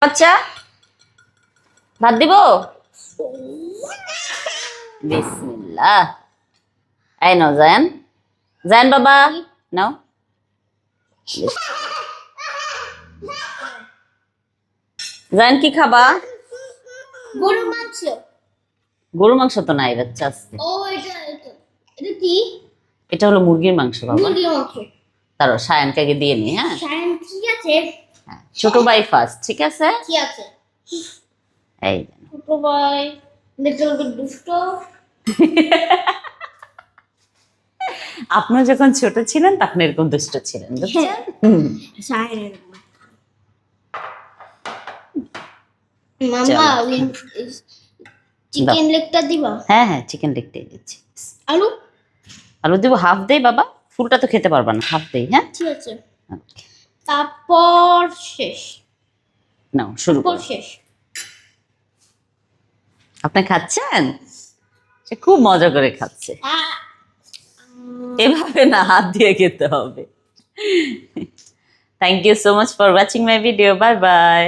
বাচ্চা ভাত দিব বিসমিল্লাহ। এই নাও জায়ান, জায়ান বাবা নাও। জায়ান কি খাবা? গরু মাংস। গরু মাংস তো নাই বাচ্চা আজকে। ও এটা কি? এটা হলো মুরগির মাংস বাবা। মুরগির মাংস। তারপর সায়ানকে আগে দিয়ে নি। হ্যাঁ সায়ন ঠিক আছে। হ্যাঁ, ছোট ভাই ফার্স্ট, ঠিক আছে? কি আছে? এই ছোট ভাই দেখতে দুষ্ট। আপনি যখন ছোট ছিলেন তখন এরকম দুষ্ট ছিলেন, বুঝছেন? সায়নের মামা চিকেন লেগটা দিবা? হ্যাঁ হ্যাঁ, চিকেন লেগটাই দিচ্ছি। আলু? আলু দিব হাফ দেই বাবা, ফুলটা তো খেতে পারবা না, হাফ দেই। হ্যাঁ ঠিক আছে। তারপর শেষ। নাও শুরু তারপর করো। শেষ। আপনি খাচ্ছেন? সে খুব মজা করে খাচ্ছে। এভাবে না, হাত দিয়ে খেতে হবে। Thank you so much for watching my video. Bye by.